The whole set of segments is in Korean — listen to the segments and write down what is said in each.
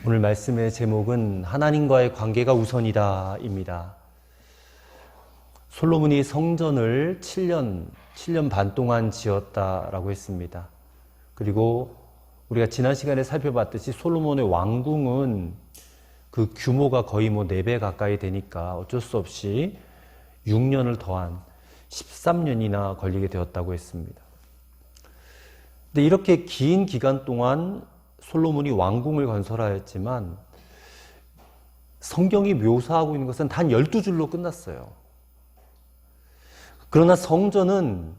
오늘 말씀의 제목은 하나님과의 관계가 우선이다입니다. 솔로몬이 성전을 7년 반 동안 지었다라고 했습니다. 그리고 우리가 지난 시간에 살펴봤듯이 솔로몬의 왕궁은 그 규모가 거의 4배 가까이 되니까 어쩔 수 없이 6년을 더한 13년이나 걸리게 되었다고 했습니다. 근데 이렇게 긴 기간 동안 솔로몬이 왕궁을 건설하였지만 성경이 묘사하고 있는 것은 단 12줄로 끝났어요. 그러나 성전은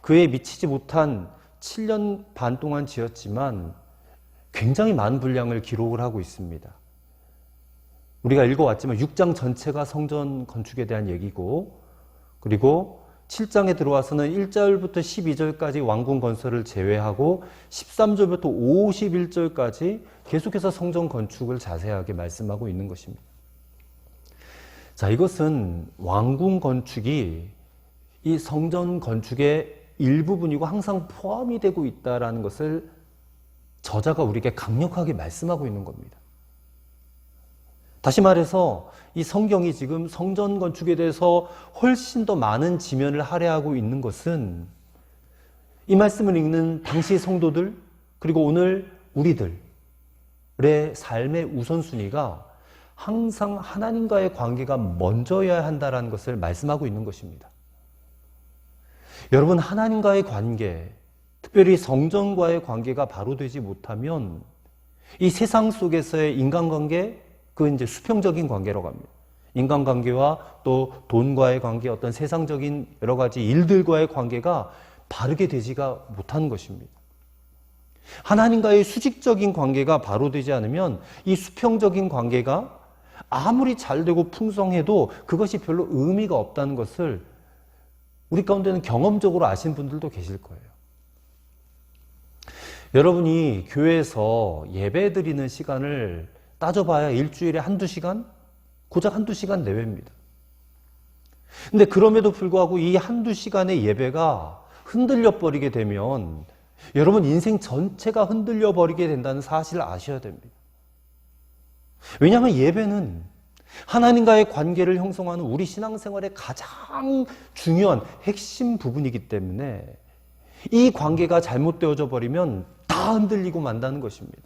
그에 미치지 못한 7년 반 동안 지었지만 굉장히 많은 분량을 기록을 하고 있습니다. 우리가 읽어왔지만 6장 전체가 성전 건축에 대한 얘기고, 그리고 7장에 들어와서는 1절부터 12절까지 왕궁 건설을 제외하고 13절부터 51절까지 계속해서 성전 건축을 자세하게 말씀하고 있는 것입니다. 자, 이것은 왕궁 건축이 이 성전 건축의 일부분이고 항상 포함이 되고 있다는 것을 저자가 우리에게 강력하게 말씀하고 있는 겁니다. 다시 말해서 이 성경이 지금 성전 건축에 대해서 훨씬 더 많은 지면을 할애하고 있는 것은 이 말씀을 읽는 당시 성도들, 그리고 오늘 우리들의 삶의 우선순위가 항상 하나님과의 관계가 먼저여야 한다는 것을 말씀하고 있는 것입니다. 여러분, 하나님과의 관계, 특별히 성전과의 관계가 바로 되지 못하면 이 세상 속에서의 인간관계, 그건 이제 수평적인 관계라고 합니다. 인간관계와 또 돈과의 관계, 어떤 세상적인 여러 가지 일들과의 관계가 바르게 되지가 못하는 것입니다. 하나님과의 수직적인 관계가 바로 되지 않으면 이 수평적인 관계가 아무리 잘되고 풍성해도 그것이 별로 의미가 없다는 것을 우리 가운데는 경험적으로 아시는 분들도 계실 거예요. 여러분이 교회에서 예배 드리는 시간을 따져봐야 일주일에 한두 시간? 고작 한두 시간 내외입니다. 근데 그럼에도 불구하고 이 한두 시간의 예배가 흔들려 버리게 되면 여러분 인생 전체가 흔들려 버리게 된다는 사실을 아셔야 됩니다. 왜냐하면 예배는 하나님과의 관계를 형성하는 우리 신앙생활의 가장 중요한 핵심 부분이기 때문에 이 관계가 잘못되어져 버리면 다 흔들리고 만다는 것입니다.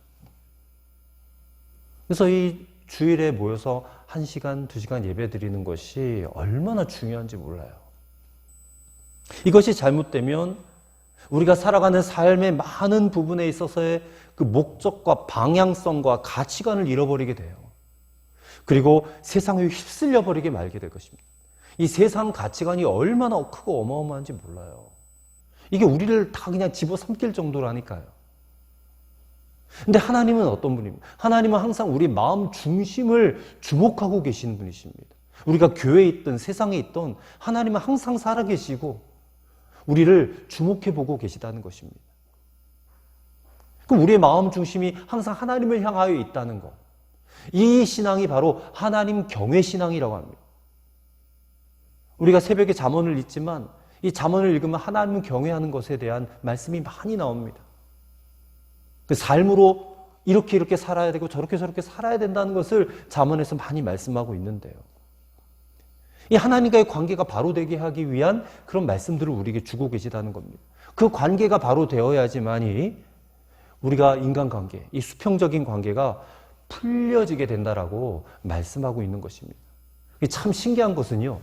그래서 이 주일에 모여서 1시간, 2시간 예배 드리는 것이 얼마나 중요한지 몰라요. 이것이 잘못되면 우리가 살아가는 삶의 많은 부분에 있어서의 그 목적과 방향성과 가치관을 잃어버리게 돼요. 그리고 세상에 휩쓸려 버리게 말게 될 것입니다. 이 세상 가치관이 얼마나 크고 어마어마한지 몰라요. 이게 우리를 다 그냥 집어삼킬 정도라니까요. 근데 하나님은 어떤 분입니까? 하나님은 항상 우리 마음 중심을 주목하고 계시는 분이십니다. 우리가 교회에 있든 세상에 있든 하나님은 항상 살아계시고 우리를 주목해보고 계시다는 것입니다. 그럼 우리의 마음 중심이 항상 하나님을 향하여 있다는 것. 이 신앙이 바로 하나님 경외 신앙이라고 합니다. 우리가 새벽에 잠언을 읽지만 이 잠언을 읽으면 하나님을 경외하는 것에 대한 말씀이 많이 나옵니다. 그 삶으로 이렇게 살아야 되고 저렇게 살아야 된다는 것을 잠언에서 많이 말씀하고 있는데요. 이 하나님과의 관계가 바로 되게 하기 위한 그런 말씀들을 우리에게 주고 계시다는 겁니다. 그 관계가 바로 되어야지만이 우리가 인간관계, 이 수평적인 관계가 풀려지게 된다라고 말씀하고 있는 것입니다. 참 신기한 것은요,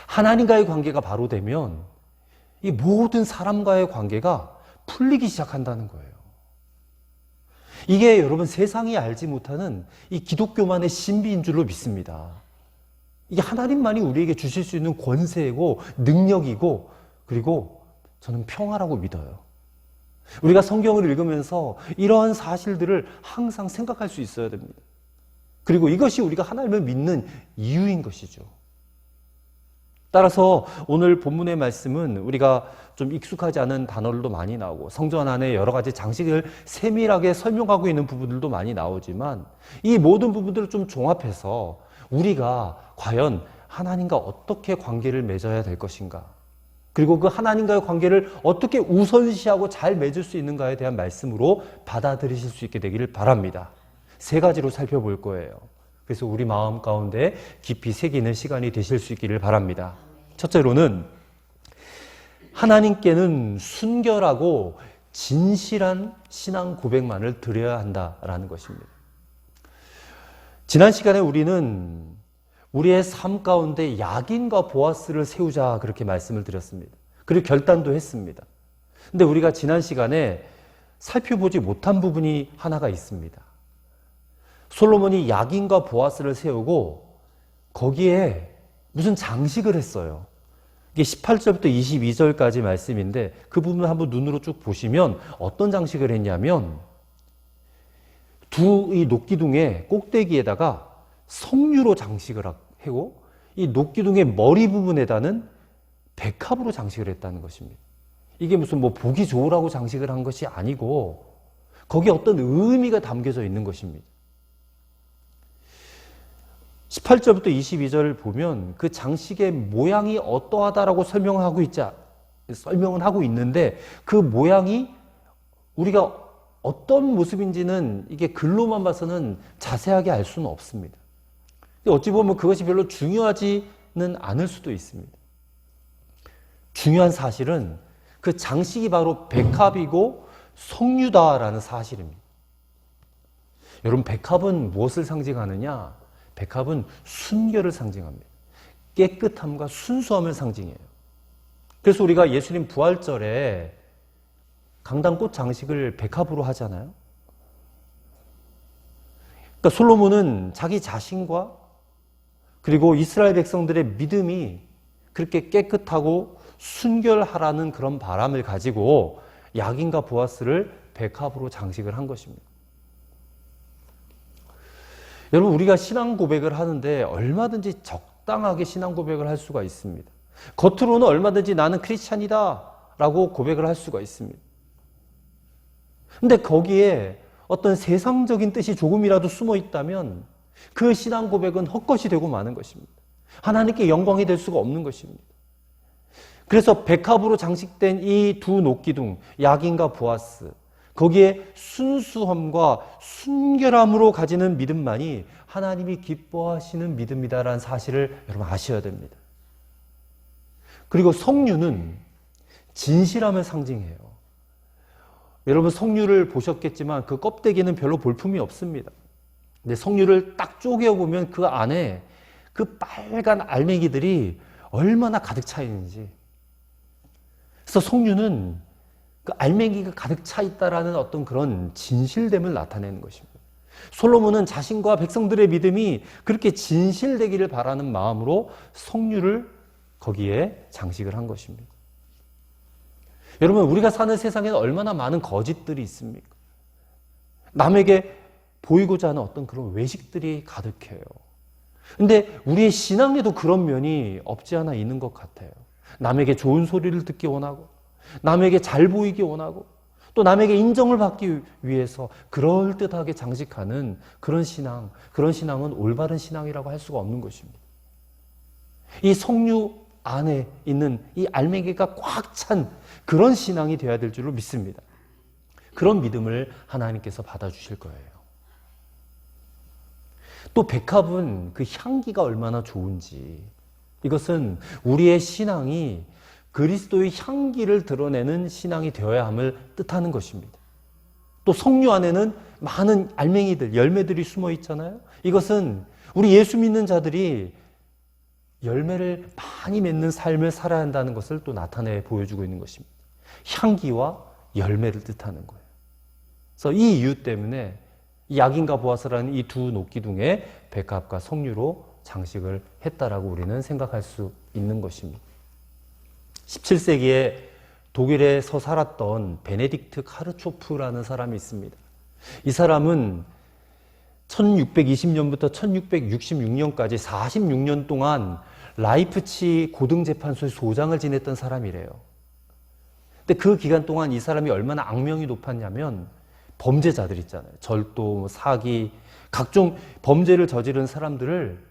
하나님과의 관계가 바로 되면 이 모든 사람과의 관계가 풀리기 시작한다는 거예요. 이게 여러분 세상이 알지 못하는 이 기독교만의 신비인 줄로 믿습니다. 이게 하나님만이 우리에게 주실 수 있는 권세이고 능력이고, 그리고 저는 평화라고 믿어요. 우리가 성경을 읽으면서 이러한 사실들을 항상 생각할 수 있어야 됩니다. 그리고 이것이 우리가 하나님을 믿는 이유인 것이죠. 따라서 오늘 본문의 말씀은 우리가 좀 익숙하지 않은 단어들도 많이 나오고 성전 안에 여러 가지 장식을 세밀하게 설명하고 있는 부분들도 많이 나오지만 이 모든 부분들을 좀 종합해서 우리가 과연 하나님과 어떻게 관계를 맺어야 될 것인가, 그리고 그 하나님과의 관계를 어떻게 우선시하고 잘 맺을 수 있는가에 대한 말씀으로 받아들이실 수 있게 되기를 바랍니다. 세 가지로 살펴볼 거예요. 그래서 우리 마음 가운데 깊이 새기는 시간이 되실 수 있기를 바랍니다. 첫째로는 하나님께는 순결하고 진실한 신앙 고백만을 드려야 한다라는 것입니다. 지난 시간에 우리는 우리의 삶 가운데 야긴과 보아스를 세우자 그렇게 말씀을 드렸습니다. 그리고 결단도 했습니다. 근데 우리가 지난 시간에 살펴보지 못한 부분이 하나가 있습니다. 솔로몬이 야긴과 보아스를 세우고 거기에 무슨 장식을 했어요. 이게 18절부터 22절까지 말씀인데 그 부분을 한번 눈으로 쭉 보시면 어떤 장식을 했냐면 두 이 녹기둥의 꼭대기에다가 석류로 장식을 하고 이 녹기둥의 머리 부분에다는 백합으로 장식을 했다는 것입니다. 이게 무슨 뭐 보기 좋으라고 장식을 한 것이 아니고 거기에 어떤 의미가 담겨져 있는 것입니다. 18절부터 22절을 보면 그 장식의 모양이 어떠하다라고 설명을 하고 있는데 그 모양이 우리가 어떤 모습인지는 이게 글로만 봐서는 자세하게 알 수는 없습니다. 어찌 보면 그것이 별로 중요하지는 않을 수도 있습니다. 중요한 사실은 그 장식이 바로 백합이고 석류다라는 사실입니다. 여러분, 백합은 무엇을 상징하느냐? 백합은 순결을 상징합니다. 깨끗함과 순수함을 상징해요. 그래서 우리가 예수님 부활절에 강단꽃 장식을 백합으로 하잖아요. 그러니까 솔로몬은 자기 자신과 그리고 이스라엘 백성들의 믿음이 그렇게 깨끗하고 순결하라는 그런 바람을 가지고 야긴과 보아스를 백합으로 장식을 한 것입니다. 여러분, 우리가 신앙 고백을 하는데 얼마든지 적당하게 신앙 고백을 할 수가 있습니다. 겉으로는 얼마든지 나는 크리스찬이다 라고 고백을 할 수가 있습니다. 근데 거기에 어떤 세상적인 뜻이 조금이라도 숨어 있다면 그 신앙 고백은 헛것이 되고 마는 것입니다. 하나님께 영광이 될 수가 없는 것입니다. 그래서 백합으로 장식된 이 두 녹기둥, 야긴과 보아스, 거기에 순수함과 순결함으로 가지는 믿음만이 하나님이 기뻐하시는 믿음이다라는 사실을 여러분 아셔야 됩니다. 그리고 석류는 진실함을 상징해요. 여러분, 석류를 보셨겠지만 그 껍데기는 별로 볼품이 없습니다. 근데 석류를 딱 쪼개보면 그 안에 그 빨간 알맹이들이 얼마나 가득 차 있는지. 그래서 석류는 그 알맹이가 가득 차 있다라는 어떤 그런 진실됨을 나타내는 것입니다. 솔로몬은 자신과 백성들의 믿음이 그렇게 진실되기를 바라는 마음으로 석류를 거기에 장식을 한 것입니다. 여러분, 우리가 사는 세상에는 얼마나 많은 거짓들이 있습니까? 남에게 보이고자 하는 어떤 그런 외식들이 가득해요. 근데 우리의 신앙에도 그런 면이 없지 않아 있는 것 같아요. 남에게 좋은 소리를 듣기 원하고, 남에게 잘 보이기 원하고, 또 남에게 인정을 받기 위해서 그럴듯하게 장식하는 그런 신앙은 올바른 신앙이라고 할 수가 없는 것입니다. 이 석류 안에 있는 이 알맹이가 꽉 찬 그런 신앙이 되어야 될 줄로 믿습니다. 그런 믿음을 하나님께서 받아주실 거예요. 또 백합은 그 향기가 얼마나 좋은지, 이것은 우리의 신앙이 그리스도의 향기를 드러내는 신앙이 되어야 함을 뜻하는 것입니다. 또 석류 안에는 많은 알맹이들, 열매들이 숨어 있잖아요. 이것은 우리 예수 믿는 자들이 열매를 많이 맺는 삶을 살아야 한다는 것을 또 나타내 보여주고 있는 것입니다. 향기와 열매를 뜻하는 거예요. 그래서 이 이유 때문에 야긴과 보아스라는 이 두 녹기둥에 백합과 석류로 장식을 했다라고 우리는 생각할 수 있는 것입니다. 17세기에 독일에서 살았던 베네딕트 카르초프라는 사람이 있습니다. 이 사람은 1620년부터 1666년까지 46년 동안 라이프치 고등재판소의 소장을 지냈던 사람이래요. 근데 그 기간 동안 이 사람이 얼마나 악명이 높았냐면 범죄자들 있잖아요. 절도, 사기, 각종 범죄를 저지른 사람들을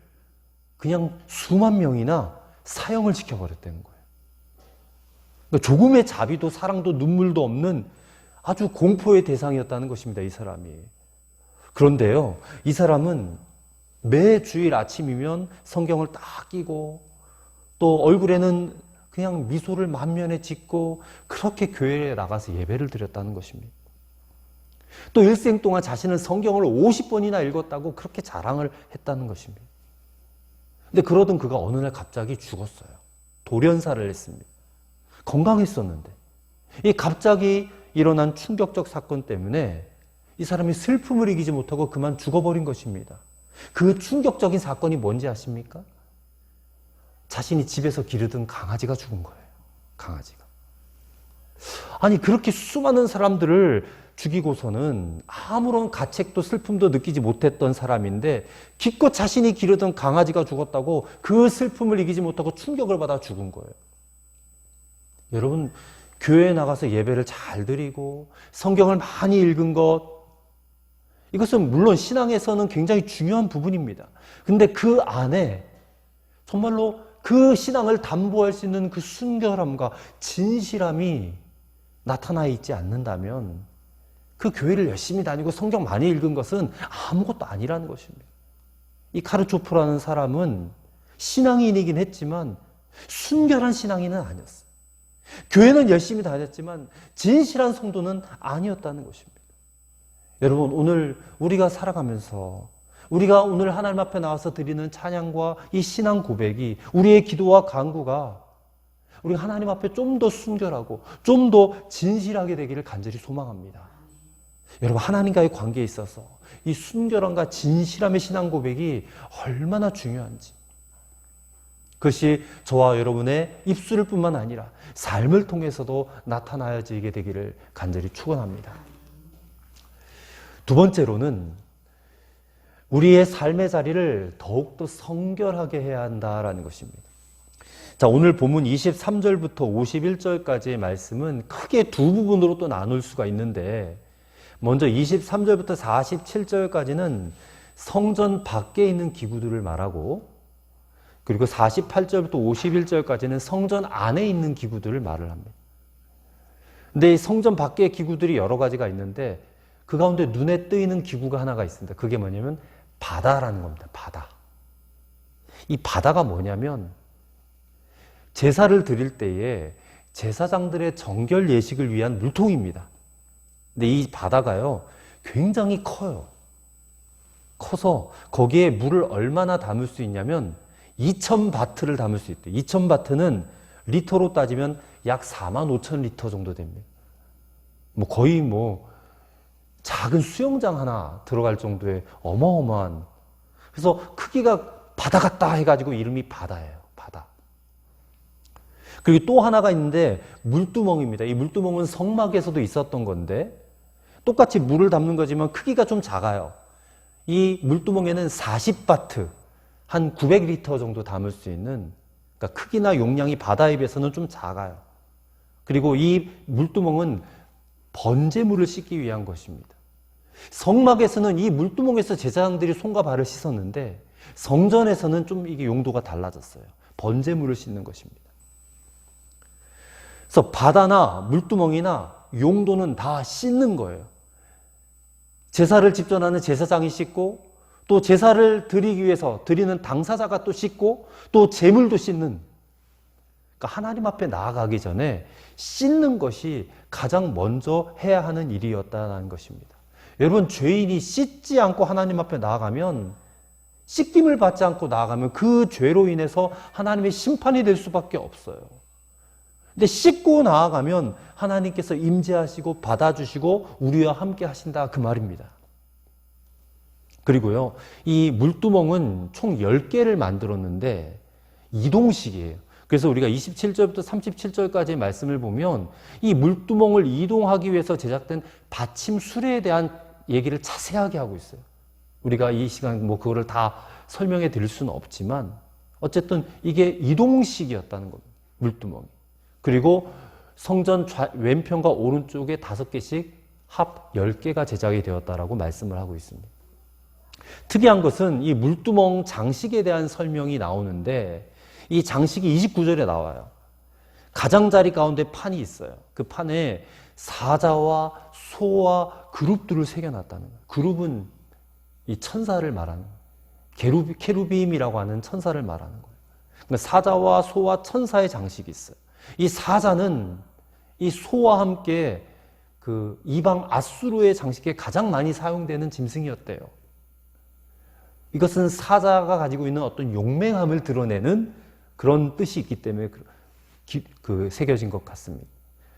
그냥 수만 명이나 사형을 시켜버렸다는 거예요. 그러니까 조금의 자비도 사랑도 눈물도 없는 아주 공포의 대상이었다는 것입니다, 이 사람이. 그런데요, 이 사람은 매 주일 아침이면 성경을 딱 끼고 또 얼굴에는 그냥 미소를 만면에 짓고 그렇게 교회에 나가서 예배를 드렸다는 것입니다. 또 일생 동안 자신은 성경을 50번이나 읽었다고 그렇게 자랑을 했다는 것입니다. 근데 그러던 그가 어느 날 갑자기 죽었어요. 돌연사를 했습니다. 건강했었는데 이 갑자기 일어난 충격적 사건 때문에 이 사람이 슬픔을 이기지 못하고 그만 죽어버린 것입니다. 그 충격적인 사건이 뭔지 아십니까? 자신이 집에서 기르던 강아지가 죽은 거예요. 강아지가. 아니 그렇게 수많은 사람들을 죽이고서는 아무런 가책도 슬픔도 느끼지 못했던 사람인데 기껏 자신이 기르던 강아지가 죽었다고 그 슬픔을 이기지 못하고 충격을 받아 죽은 거예요. 여러분, 교회에 나가서 예배를 잘 드리고 성경을 많이 읽은 것, 이것은 물론 신앙에서는 굉장히 중요한 부분입니다. 근데 그 안에 정말로 그 신앙을 담보할 수 있는 그 순결함과 진실함이 나타나 있지 않는다면 그 교회를 열심히 다니고 성경 많이 읽은 것은 아무것도 아니라는 것입니다. 이 카르초프라는 사람은 신앙인이긴 했지만 순결한 신앙인은 아니었어요. 교회는 열심히 다녔지만 진실한 성도는 아니었다는 것입니다. 여러분, 오늘 우리가 살아가면서 우리가 오늘 하나님 앞에 나와서 드리는 찬양과 이 신앙 고백이 우리의 기도와 간구가 우리 하나님 앞에 좀 더 순결하고 좀 더 진실하게 되기를 간절히 소망합니다. 여러분, 하나님과의 관계에 있어서 이 순결함과 진실함의 신앙 고백이 얼마나 중요한지, 그것이 저와 여러분의 입술을 뿐만 아니라 삶을 통해서도 나타나야지게 되기를 간절히 축원합니다. 두 번째로는 우리의 삶의 자리를 더욱더 성결하게 해야 한다라는 것입니다. 자, 오늘 본문 23절부터 51절까지의 말씀은 크게 두 부분으로 또 나눌 수가 있는데, 먼저 23절부터 47절까지는 성전 밖에 있는 기구들을 말하고, 그리고 48절부터 51절까지는 성전 안에 있는 기구들을 말을 합니다. 근데 이 성전 밖의 기구들이 여러 가지가 있는데 그 가운데 눈에 띄는 기구가 하나가 있습니다. 그게 뭐냐면 바다라는 겁니다. 바다. 이 바다가 뭐냐면 제사를 드릴 때에 제사장들의 정결 예식을 위한 물통입니다. 근데 이 바다가요, 굉장히 커요. 커서 거기에 물을 얼마나 담을 수 있냐면 2000바트를 담을 수 있대요. 2000바트는 리터로 따지면 약 45,000리터 정도 됩니다. 거의 작은 수영장 하나 들어갈 정도의 어마어마한, 그래서 크기가 바다 같다 해가지고 이름이 바다예요. 바다. 그리고 또 하나가 있는데 물두멍입니다. 이 물두멍은 성막에서도 있었던 건데 똑같이 물을 담는 거지만 크기가 좀 작아요. 이 물두멍에는 40바트, 한 900리터 정도 담을 수 있는, 그러니까 크기나 용량이 바다에 비해서는 좀 작아요. 그리고 이 물두멍은 번제물을 씻기 위한 것입니다. 성막에서는 이 물두멍에서 제사장들이 손과 발을 씻었는데 성전에서는 좀 이게 용도가 달라졌어요. 번제물을 씻는 것입니다. 그래서 바다나 물두멍이나 용도는 다 씻는 거예요. 제사를 집전하는 제사장이 씻고, 또 제사를 드리기 위해서 드리는 당사자가 또 씻고, 또 제물도 씻는, 그러니까 하나님 앞에 나아가기 전에 씻는 것이 가장 먼저 해야 하는 일이었다는 것입니다. 여러분, 죄인이 씻지 않고 하나님 앞에 나아가면, 씻김을 받지 않고 나아가면 그 죄로 인해서 하나님의 심판이 될 수밖에 없어요. 근데 씻고 나아가면 하나님께서 임재하시고 받아주시고 우리와 함께 하신다, 그 말입니다. 그리고요, 이 물두멍은 총 10개를 만들었는데 이동식이에요. 그래서 우리가 27절부터 37절까지의 말씀을 보면 이 물두멍을 이동하기 위해서 제작된 받침 수레에 대한 얘기를 자세하게 하고 있어요. 우리가 이 시간 그거를 다 설명해 드릴 수는 없지만 어쨌든 이게 이동식이었다는 겁니다. 물두멍이. 그리고 성전 왼편과 오른쪽에 5개씩 합 10개가 제작이 되었다라고 말씀을 하고 있습니다. 특이한 것은 이 물두멍 장식에 대한 설명이 나오는데 이 장식이 29절에 나와요. 가장자리 가운데 판이 있어요. 그 판에 사자와 소와 그룹들을 새겨놨다는 거예요. 그룹은 이 천사를 말하는 케루빔이라고 하는 천사를 말하는 거예요. 그러니까 사자와 소와 천사의 장식이 있어요. 이 사자는 이 소와 함께 그 이방 아수르의 장식에 가장 많이 사용되는 짐승이었대요. 이것은 사자가 가지고 있는 어떤 용맹함을 드러내는 그런 뜻이 있기 때문에 새겨진 것 같습니다.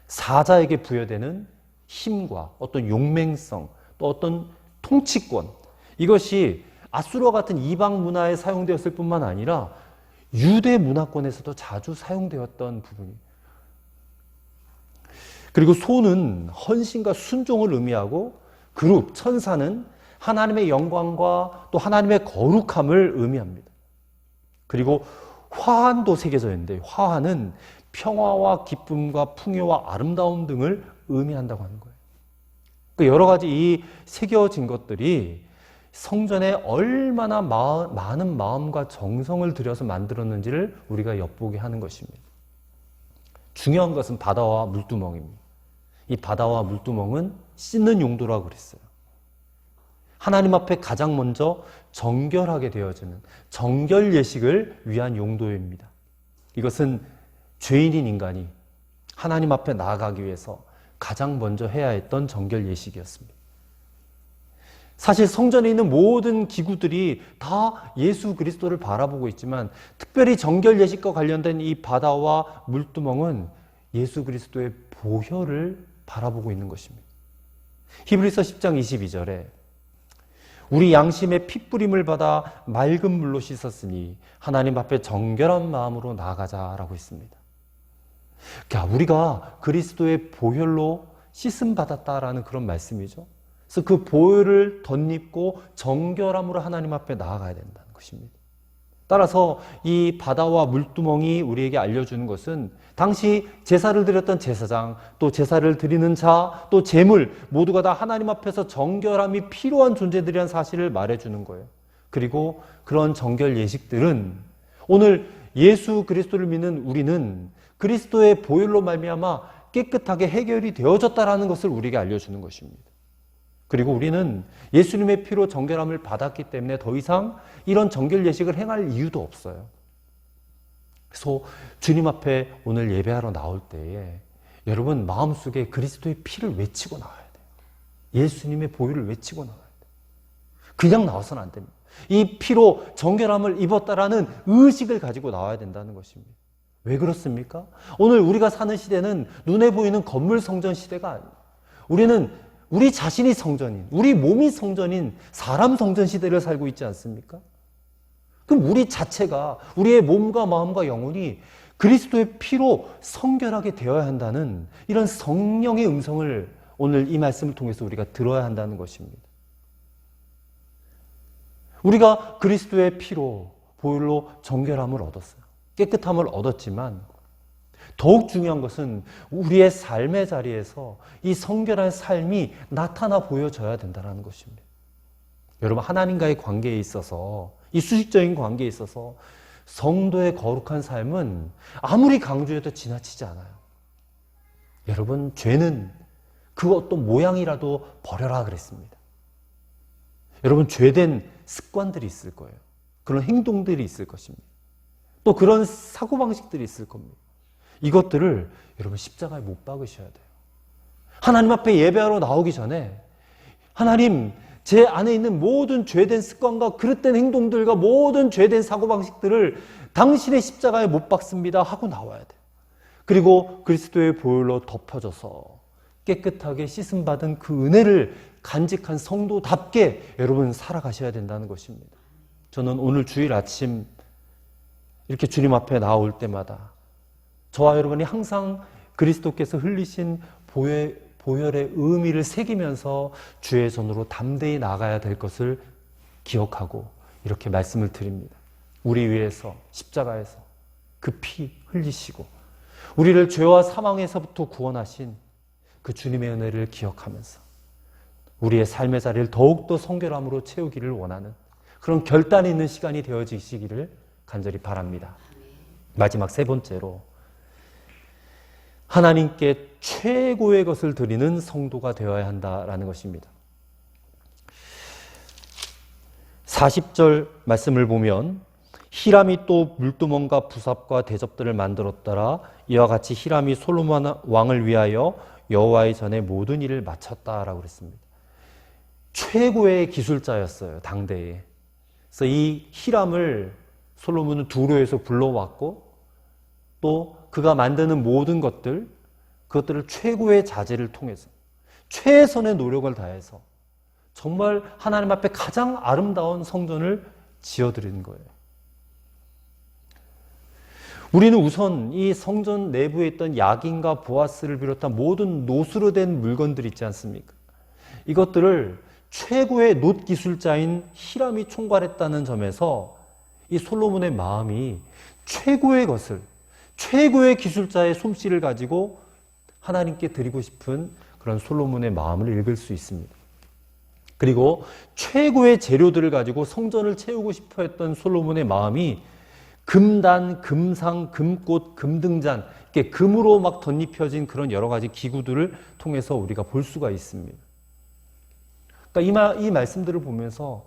사자에게 부여되는 힘과 어떤 용맹성, 또 어떤 통치권, 이것이 아수르와 같은 이방 문화에 사용되었을 뿐만 아니라 유대 문화권에서도 자주 사용되었던 부분이에요. 그리고 소는 헌신과 순종을 의미하고 그룹, 천사는 하나님의 영광과 또 하나님의 거룩함을 의미합니다. 그리고 화환도 새겨져 있는데 화환은 평화와 기쁨과 풍요와 아름다움 등을 의미한다고 하는 거예요. 그 여러 가지 이 새겨진 것들이 성전에 얼마나 많은 마음과 정성을 들여서 만들었는지를 우리가 엿보게 하는 것입니다. 중요한 것은 바다와 물두멍입니다. 이 바다와 물두멍은 씻는 용도라고 그랬어요. 하나님 앞에 가장 먼저 정결하게 되어지는 정결 예식을 위한 용도입니다. 이것은 죄인인 인간이 하나님 앞에 나아가기 위해서 가장 먼저 해야 했던 정결 예식이었습니다. 사실 성전에 있는 모든 기구들이 다 예수 그리스도를 바라보고 있지만 특별히 정결 예식과 관련된 이 바다와 물두멍은 예수 그리스도의 보혈을 바라보고 있는 것입니다. 히브리서 10장 22절에 우리 양심의 핏부림을 받아 맑은 물로 씻었으니 하나님 앞에 정결한 마음으로 나아가자라고 했습니다. 그러니까 우리가 그리스도의 보혈로 씻음 받았다라는 그런 말씀이죠. 그래서 그 보혈을 덧입고 정결함으로 하나님 앞에 나아가야 된다는 것입니다. 따라서 이 바다와 물두멍이 우리에게 알려주는 것은 당시 제사를 드렸던 제사장, 또 제사를 드리는 자, 또 제물 모두가 다 하나님 앞에서 정결함이 필요한 존재들이라는 사실을 말해주는 거예요. 그리고 그런 정결 예식들은 오늘 예수 그리스도를 믿는 우리는 그리스도의 보혈로 말미암아 깨끗하게 해결이 되어졌다라는 것을 우리에게 알려주는 것입니다. 그리고 우리는 예수님의 피로 정결함을 받았기 때문에 더 이상 이런 정결 예식을 행할 이유도 없어요. 그래서 주님 앞에 오늘 예배하러 나올 때에 여러분 마음속에 그리스도의 피를 외치고 나와야 돼요. 예수님의 보혈을 외치고 나와야 돼요. 그냥 나와서는 안 됩니다. 이 피로 정결함을 입었다라는 의식을 가지고 나와야 된다는 것입니다. 왜 그렇습니까? 오늘 우리가 사는 시대는 눈에 보이는 건물 성전 시대가 아니에요. 우리는 우리 자신이 성전인, 우리 몸이 성전인 사람 성전 시대를 살고 있지 않습니까? 그럼 우리 자체가, 우리의 몸과 마음과 영혼이 그리스도의 피로 성결하게 되어야 한다는 이런 성령의 음성을 오늘 이 말씀을 통해서 우리가 들어야 한다는 것입니다. 우리가 그리스도의 피로, 보혈로 정결함을 얻었어요. 깨끗함을 얻었지만 더욱 중요한 것은 우리의 삶의 자리에서 이 성결한 삶이 나타나 보여져야 된다는 것입니다. 여러분 하나님과의 관계에 있어서 이 수직적인 관계에 있어서 성도의 거룩한 삶은 아무리 강조해도 지나치지 않아요. 여러분 죄는 그 어떤 모양이라도 버려라 그랬습니다. 여러분 죄된 습관들이 있을 거예요. 그런 행동들이 있을 것입니다. 또 그런 사고방식들이 있을 겁니다. 이것들을 여러분 십자가에 못 박으셔야 돼요. 하나님 앞에 예배하러 나오기 전에 하나님 제 안에 있는 모든 죄된 습관과 그릇된 행동들과 모든 죄된 사고방식들을 당신의 십자가에 못 박습니다 하고 나와야 돼요. 그리고 그리스도의 보혈로 덮어져서 깨끗하게 씻음받은 그 은혜를 간직한 성도답게 여러분 살아가셔야 된다는 것입니다. 저는 오늘 주일 아침 이렇게 주님 앞에 나올 때마다 저와 여러분이 항상 그리스도께서 흘리신 보혈의 의미를 새기면서 주의 손으로 담대히 나가야 될 것을 기억하고 이렇게 말씀을 드립니다. 우리 위해서 십자가에서 그 피 흘리시고 우리를 죄와 사망에서부터 구원하신 그 주님의 은혜를 기억하면서 우리의 삶의 자리를 더욱더 성결함으로 채우기를 원하는 그런 결단이 있는 시간이 되어지시기를 간절히 바랍니다. 마지막 세 번째로 하나님께 최고의 것을 드리는 성도가 되어야 한다라는 것입니다. 40절 말씀을 보면 히람이 또 물두멍과 부삽과 대접들을 만들었더라. 이와 같이 히람이 솔로몬 왕을 위하여 여호와의 전에 모든 일을 마쳤다라고 그랬습니다. 최고의 기술자였어요, 당대에. 그래서 이 히람을 솔로몬은 두로에서 불러왔고 또 그가 만드는 모든 것들, 그것들을 최고의 자제를 통해서 최선의 노력을 다해서 정말 하나님 앞에 가장 아름다운 성전을 지어드리는 거예요. 우리는 우선 이 성전 내부에 있던 야긴과 보아스를 비롯한 모든 노수로 된 물건들 있지 않습니까? 이것들을 최고의 놋 기술자인 히람이 총괄했다는 점에서 이 솔로몬의 마음이 최고의 것을, 최고의 기술자의 솜씨를 가지고 하나님께 드리고 싶은 그런 솔로몬의 마음을 읽을 수 있습니다. 그리고 최고의 재료들을 가지고 성전을 채우고 싶어 했던 솔로몬의 마음이 금단, 금상, 금꽃, 금등잔, 이렇게 금으로 막 덧입혀진 그런 여러 가지 기구들을 통해서 우리가 볼 수가 있습니다. 그러니까 이 말씀들을 보면서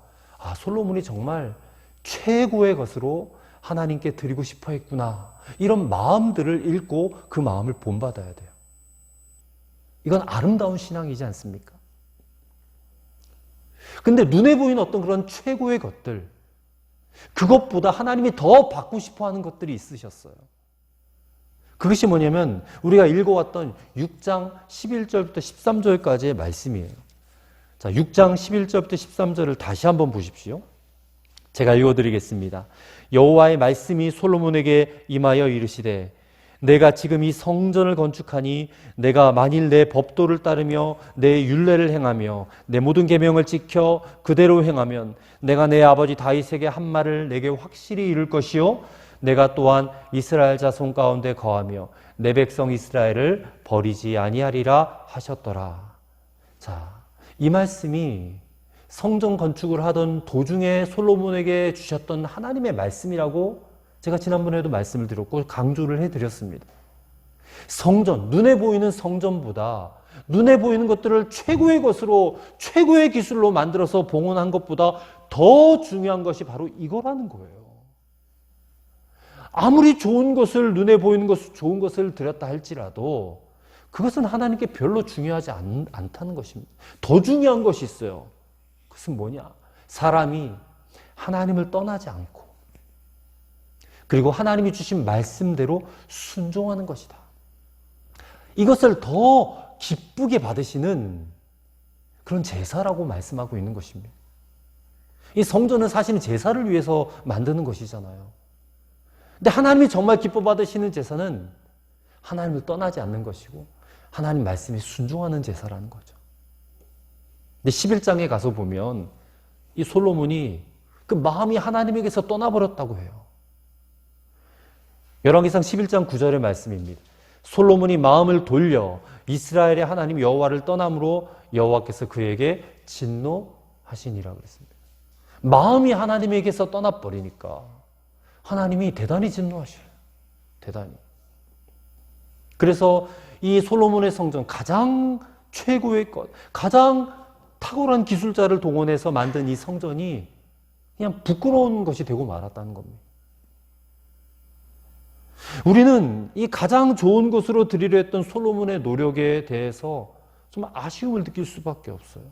솔로몬이 정말 최고의 것으로 하나님께 드리고 싶어 했구나. 이런 마음들을 읽고 그 마음을 본받아야 돼요. 이건 아름다운 신앙이지 않습니까? 근데 눈에 보이는 어떤 그런 최고의 것들, 그것보다 하나님이 더 받고 싶어 하는 것들이 있으셨어요. 그것이 뭐냐면 우리가 읽어왔던 6장 11절부터 13절까지의 말씀이에요. 자, 6장 11절부터 13절을 다시 한번 보십시오. 제가 읽어드리겠습니다. 여호와의 말씀이 솔로몬에게 임하여 이르시되 내가 지금 이 성전을 건축하니 내가 만일 내 법도를 따르며 내 율례를 행하며 내 모든 계명을 지켜 그대로 행하면 내가 내 아버지 다윗에게 한 말을 내게 확실히 이룰 것이요 내가 또한 이스라엘 자손 가운데 거하며 내 백성 이스라엘을 버리지 아니하리라 하셨더라. 자, 이 말씀이 성전 건축을 하던 도중에 솔로몬에게 주셨던 하나님의 말씀이라고 제가 지난번에도 말씀을 드렸고 강조를 해드렸습니다. 성전, 눈에 보이는 성전보다 눈에 보이는 것들을 최고의 것으로 최고의 기술로 만들어서 봉헌한 것보다 더 중요한 것이 바로 이거라는 거예요. 아무리 좋은 것을 눈에 보이는 것을 좋은 것을 드렸다 할지라도 그것은 하나님께 별로 중요하지 않다는 것입니다. 더 중요한 것이 있어요. 그것은 뭐냐? 사람이 하나님을 떠나지 않고 그리고 하나님이 주신 말씀대로 순종하는 것이다. 이것을 더 기쁘게 받으시는 그런 제사라고 말씀하고 있는 것입니다. 이 성전은 사실은 제사를 위해서 만드는 것이잖아요. 근데 하나님이 정말 기뻐 받으시는 제사는 하나님을 떠나지 않는 것이고 하나님 말씀에 순종하는 제사라는 거죠. 근데 11장에 가서 보면 이 솔로몬이 그 마음이 하나님에게서 떠나버렸다고 해요. 열왕기상 11장 9절의 말씀입니다. 솔로몬이 마음을 돌려 이스라엘의 하나님 여호와를 떠남으로 여호와께서 그에게 진노하시니라 그랬습니다. 마음이 하나님에게서 떠나버리니까 하나님이 대단히 진노하셔요. 대단히. 그래서 이 솔로몬의 성전 가장 최고의 것, 가장 탁월한 기술자를 동원해서 만든 이 성전이 그냥 부끄러운 것이 되고 말았다는 겁니다. 우리는 이 가장 좋은 것으로 드리려 했던 솔로몬의 노력에 대해서 좀 아쉬움을 느낄 수밖에 없어요.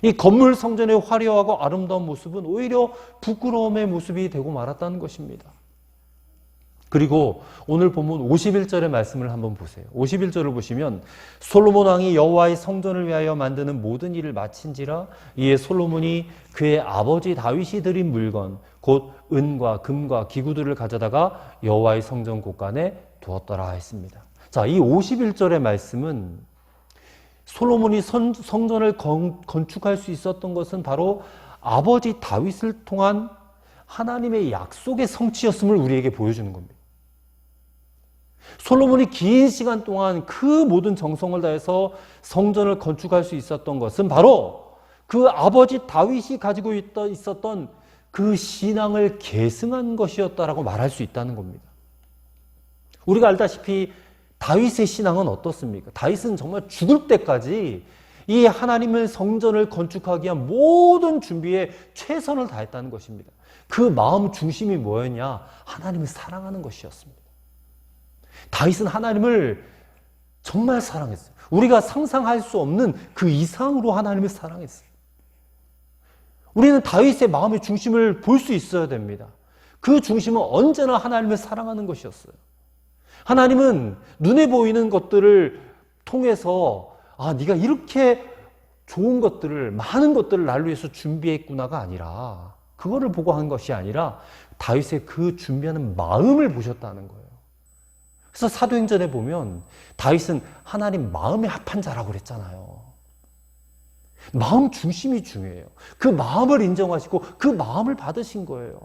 이 건물 성전의 화려하고 아름다운 모습은 오히려 부끄러움의 모습이 되고 말았다는 것입니다. 그리고 오늘 본문 51절의 말씀을 한번 보세요. 51절을 보시면 솔로몬 왕이 여호와의 성전을 위하여 만드는 모든 일을 마친지라 이에 솔로몬이 그의 아버지 다윗이 드린 물건 곧 은과 금과 기구들을 가져다가 여호와의 성전 곳간에 두었더라 했습니다. 자, 이 51절의 말씀은 솔로몬이 성전을 건축할 수 있었던 것은 바로 아버지 다윗을 통한 하나님의 약속의 성취였음을 우리에게 보여주는 겁니다. 솔로몬이 긴 시간 동안 그 모든 정성을 다해서 성전을 건축할 수 있었던 것은 바로 그 아버지 다윗이 가지고 있었던 그 신앙을 계승한 것이었다라고 말할 수 있다는 겁니다. 우리가 알다시피 다윗의 신앙은 어떻습니까? 다윗은 정말 죽을 때까지 이 하나님의 성전을 건축하기 위한 모든 준비에 최선을 다했다는 것입니다. 그 마음 중심이 뭐였냐? 하나님을 사랑하는 것이었습니다. 다윗은 하나님을 정말 사랑했어요. 우리가 상상할 수 없는 그 이상으로 하나님을 사랑했어요. 우리는 다윗의 마음의 중심을 볼 수 있어야 됩니다. 그 중심은 언제나 하나님을 사랑하는 것이었어요. 하나님은 눈에 보이는 것들을 통해서 네가 이렇게 좋은 것들을, 많은 것들을 나를 위해서 준비했구나가 아니라, 그거를 보고 한 것이 아니라 다윗의 그 준비하는 마음을 보셨다는 거예요. 그래서 사도행전에 보면 다윗은 하나님 마음에 합한 자라고 그랬잖아요. 마음 중심이 중요해요. 그 마음을 인정하시고 그 마음을 받으신 거예요.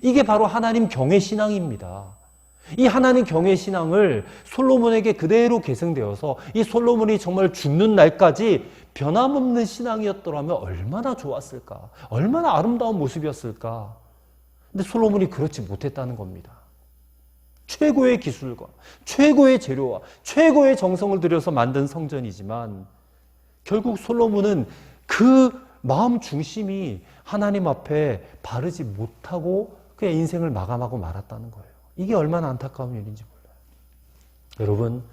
이게 바로 하나님 경외 신앙입니다. 이 하나님 경외 신앙을 솔로몬에게 그대로 계승되어서 이 솔로몬이 정말 죽는 날까지 변함없는 신앙이었더라면 얼마나 좋았을까? 얼마나 아름다운 모습이었을까? 근데 솔로몬이 그렇지 못했다는 겁니다. 최고의 기술과 최고의 재료와 최고의 정성을 들여서 만든 성전이지만 결국 솔로몬은 그 마음 중심이 하나님 앞에 바르지 못하고 그의 인생을 마감하고 말았다는 거예요. 이게 얼마나 안타까운 일인지 몰라요. 여러분,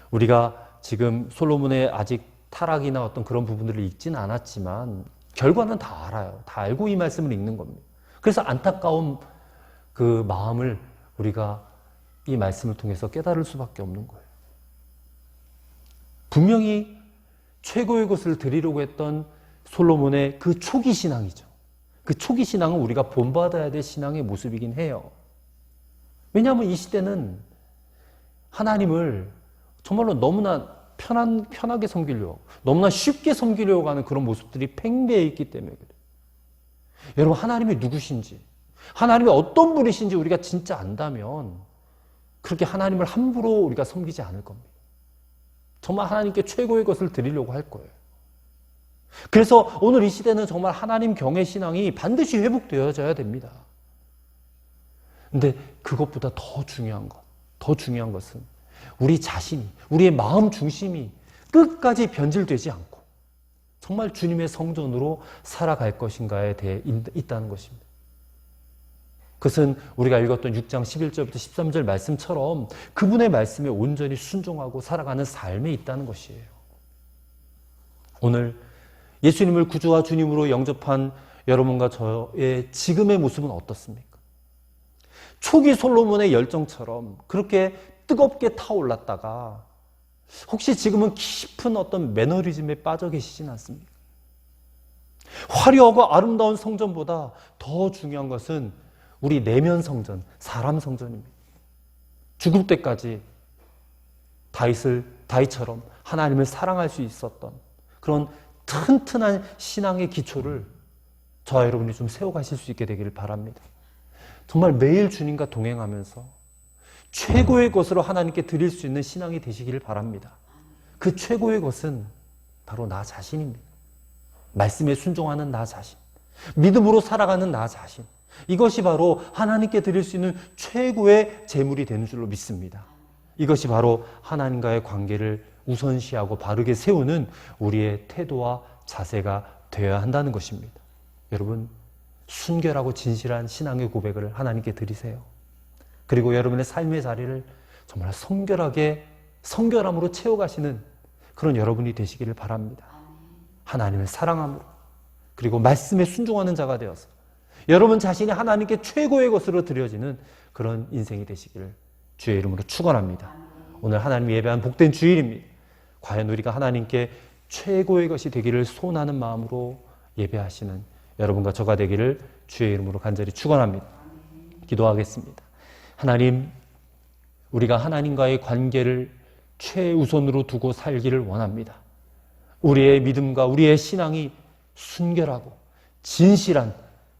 우리가 지금 솔로몬의 아직 타락이나 어떤 그런 부분들을 읽지는 않았지만 결과는 다 알아요. 다 알고 이 말씀을 읽는 겁니다. 그래서 안타까운 그 마음을 우리가 이 말씀을 통해서 깨달을 수밖에 없는 거예요. 분명히 최고의 것을 드리려고 했던 솔로몬의 그 초기 신앙이죠. 그 초기 신앙은 우리가 본받아야 될 신앙의 모습이긴 해요. 왜냐하면 이 시대는 하나님을 정말로 너무나 편하게 섬기려고, 너무나 쉽게 섬기려고 하는 그런 모습들이 팽배해 있기 때문에 그래요. 여러분, 하나님이 누구신지, 하나님이 어떤 분이신지 우리가 진짜 안다면 그렇게 하나님을 함부로 우리가 섬기지 않을 겁니다. 정말 하나님께 최고의 것을 드리려고 할 거예요. 그래서 오늘 이 시대는 정말 하나님 경외 신앙이 반드시 회복되어져야 됩니다. 근데 그것보다 더 중요한 것은 우리 자신이, 우리의 마음 중심이 끝까지 변질되지 않고 정말 주님의 성전으로 살아갈 것인가에 대해 있다는 것입니다. 그것은 우리가 읽었던 6장 11절부터 13절 말씀처럼 그분의 말씀에 온전히 순종하고 살아가는 삶에 있다는 것이에요. 오늘 예수님을 구주와 주님으로 영접한 여러분과 저의 지금의 모습은 어떻습니까? 초기 솔로몬의 열정처럼 그렇게 뜨겁게 타올랐다가 혹시 지금은 깊은 어떤 매너리즘에 빠져 계시진 않습니까? 화려하고 아름다운 성전보다 더 중요한 것은 우리 내면 성전, 사람 성전입니다. 죽을 때까지 다윗처럼 하나님을 사랑할 수 있었던 그런 튼튼한 신앙의 기초를 저와 여러분이 좀 세워가실 수 있게 되기를 바랍니다. 정말 매일 주님과 동행하면서 최고의 것으로 하나님께 드릴 수 있는 신앙이 되시기를 바랍니다. 그 최고의 것은 바로 나 자신입니다. 말씀에 순종하는 나 자신, 믿음으로 살아가는 나 자신, 이것이 바로 하나님께 드릴 수 있는 최고의 재물이 되는 줄로 믿습니다. 이것이 바로 하나님과의 관계를 우선시하고 바르게 세우는 우리의 태도와 자세가 되어야 한다는 것입니다. 여러분, 순결하고 진실한 신앙의 고백을 하나님께 드리세요. 그리고 여러분의 삶의 자리를 정말 성결함으로 채워가시는 그런 여러분이 되시기를 바랍니다. 하나님을 사랑함으로, 그리고 말씀에 순종하는 자가 되어서 여러분 자신이 하나님께 최고의 것으로 드려지는 그런 인생이 되시기를 주의 이름으로 축원합니다. 오늘 하나님 예배한 복된 주일입니다. 과연 우리가 하나님께 최고의 것이 되기를 소원하는 마음으로 예배하시는 여러분과 저가 되기를 주의 이름으로 간절히 축원합니다. 기도하겠습니다. 하나님, 우리가 하나님과의 관계를 최우선으로 두고 살기를 원합니다. 우리의 믿음과 우리의 신앙이 순결하고 진실한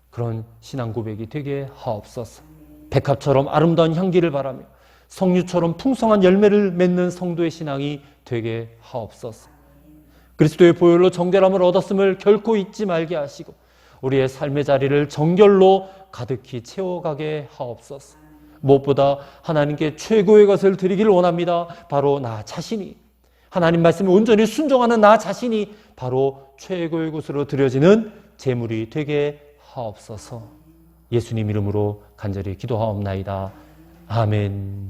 그런 신앙 고백이 되게 하옵소서. 백합처럼 아름다운 향기를 바라며 석류처럼 풍성한 열매를 맺는 성도의 신앙이 되게 하옵소서. 그리스도의 보혈로 정결함을 얻었음을 결코 잊지 말게 하시고 우리의 삶의 자리를 정결로 가득히 채워가게 하옵소서. 무엇보다 하나님께 최고의 것을 드리기를 원합니다. 바로 나 자신이 하나님 말씀에 온전히 순종하는 나 자신이 바로 최고의 곳으로 드려지는 제물이 되게 하옵소서. 예수님 이름으로 간절히 기도하옵나이다. 아멘.